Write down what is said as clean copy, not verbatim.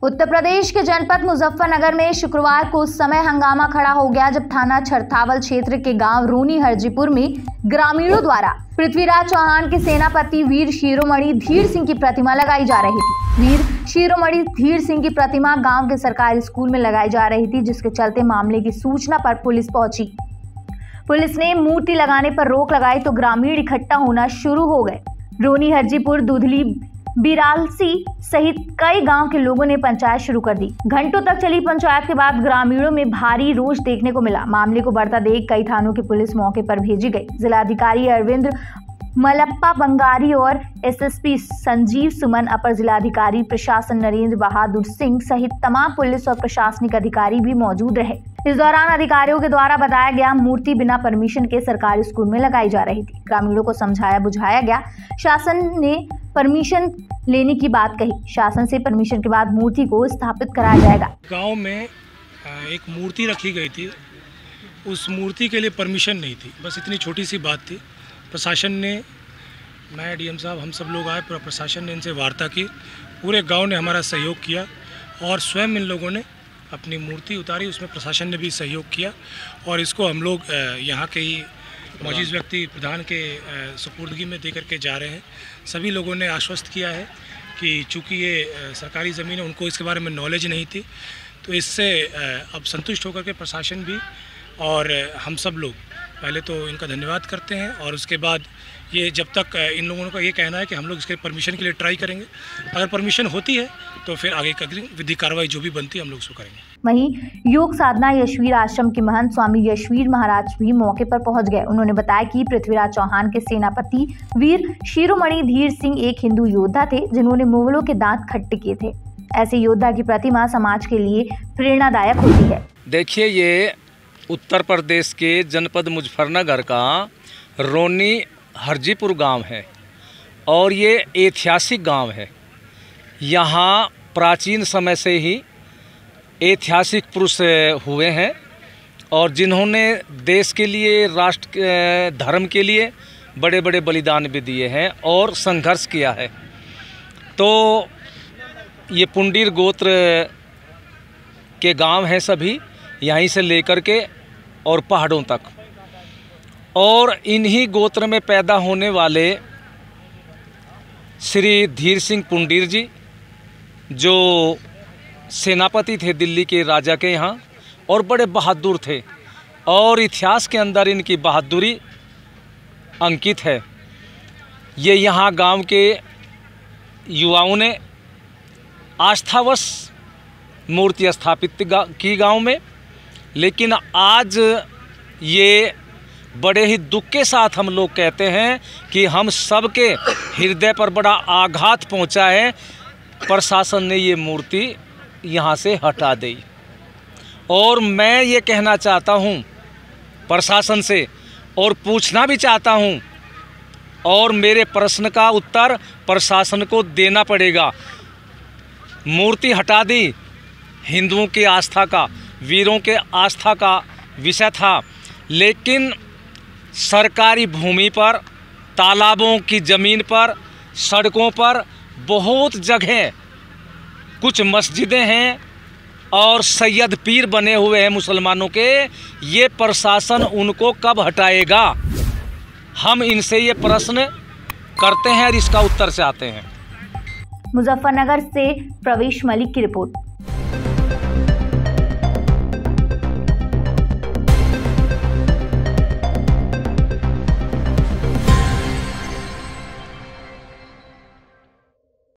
उत्तर प्रदेश के जनपद मुजफ्फरनगर में शुक्रवार को उस समय हंगामा खड़ा हो गया जब थाना छरथावल क्षेत्र के गांव रोनी हरजीपुर में ग्रामीणों द्वारा पृथ्वीराज चौहान के सेनापति वीर शिरोमणि धीर सिंह की प्रतिमा लगाई जा रही थी। वीर शिरोमणि धीर सिंह की प्रतिमा गांव के सरकारी स्कूल में लगाई जा रही थी, जिसके चलते मामले की सूचना पर पुलिस पहुंची। पुलिस ने मूर्ति लगाने पर रोक लगाई तो ग्रामीण इकट्ठा होना शुरू हो गए। रोनी हरजीपुर, दुधली, बिरालसी सहित कई गांव के लोगों ने पंचायत शुरू कर दी। घंटों तक चली पंचायत के बाद ग्रामीणों में भारी रोष देखने को मिला। मामले को बढ़ता देख कई थानों की पुलिस मौके पर भेजी गई। जिलाधिकारी अरविंद मलप्पा बंगारी और एसएसपी संजीव सुमन, अपर जिलाधिकारी प्रशासन नरेंद्र बहादुर सिंह सहित तमाम पुलिस और प्रशासनिक अधिकारी भी मौजूद रहे। इस दौरान अधिकारियों के द्वारा बताया गया मूर्ति बिना परमिशन के सरकारी स्कूल में लगाई जा रही थी। ग्रामीणों को समझाया बुझाया गया। शासन ने परमिशन लेने की बात कही। शासन से परमिशन के बाद मूर्ति को स्थापित कराया जाएगा। गांव में एक मूर्ति रखी गई थी, उस मूर्ति के लिए परमिशन नहीं थी। बस इतनी छोटी सी बात थी। प्रशासन ने, मैं डीएम साहब, हम सब लोग आए, पूरा प्रशासन ने इनसे वार्ता की। पूरे गांव ने हमारा सहयोग किया और स्वयं इन लोगों ने अपनी मूर्ति उतारी। उसमें प्रशासन ने भी सहयोग किया और इसको हम लोग यहाँ के ही मौजूद व्यक्ति प्रधान के सुपुर्दगी में दे करके जा रहे हैं। सभी लोगों ने आश्वस्त किया है कि चूँकि ये सरकारी ज़मीन है, उनको इसके बारे में नॉलेज नहीं थी, तो इससे अब संतुष्ट होकर के प्रशासन भी और हम सब लोग पहले तो इनका धन्यवाद करते हैं और उसके बाद ये जब तक इन लोगों का ये कहना है कि हम लोग इसके परमिशन के लिए ट्राई करेंगे। अगर परमिशन होती है तो फिर आगे की विधिक कार्रवाई जो भी बनती है हम लोग उसको करेंगे। वहीं योग साधना यशवीर आश्रम के महंत स्वामी यशवीर महाराज भी मौके पर पहुंच गए। उन्होंने बताया कि पृथ्वीराज चौहान के सेनापति वीर शिरोमणि धीर सिंह एक हिंदू योद्धा थे जिन्होंने मुगलों के दांत खट्टे किए थे। ऐसे योद्धा की प्रतिमा समाज के लिए प्रेरणादायक होती है। देखिए, ये उत्तर प्रदेश के जनपद मुजफ्फरनगर का रोनी हरजीपुर गांव है और ये ऐतिहासिक गांव है। यहाँ प्राचीन समय से ही ऐतिहासिक पुरुष हुए हैं और जिन्होंने देश के लिए, राष्ट्र के, धर्म के लिए बड़े बड़े बलिदान भी दिए हैं और संघर्ष किया है। तो ये पुंडीर गोत्र के गांव हैं सभी, यहीं से लेकर के और पहाड़ों तक। और इन्हीं गोत्र में पैदा होने वाले श्री धीर सिंह पुंडीर जी, जो सेनापति थे दिल्ली के राजा के यहाँ और बड़े बहादुर थे और इतिहास के अंदर इनकी बहादुरी अंकित है। ये यहाँ गांव के युवाओं ने आस्थावश मूर्ति स्थापित की गांव में, लेकिन आज ये बड़े ही दुख के साथ हम लोग कहते हैं कि हम सबके हृदय पर बड़ा आघात पहुंचा है। प्रशासन ने ये मूर्ति यहाँ से हटा दी और मैं ये कहना चाहता हूँ प्रशासन से और पूछना भी चाहता हूँ और मेरे प्रश्न का उत्तर प्रशासन को देना पड़ेगा। मूर्ति हटा दी, हिंदुओं की आस्था का, वीरों के आस्था का विषय था, लेकिन सरकारी भूमि पर, तालाबों की ज़मीन पर, सड़कों पर बहुत जगह कुछ मस्जिदें हैं और सैयद पीर बने हुए हैं मुसलमानों के। ये प्रशासन उनको कब हटाएगा? हम इनसे ये प्रश्न करते हैं और इसका उत्तर चाहते हैं। मुजफ्फरनगर से प्रवेश मलिक की रिपोर्ट।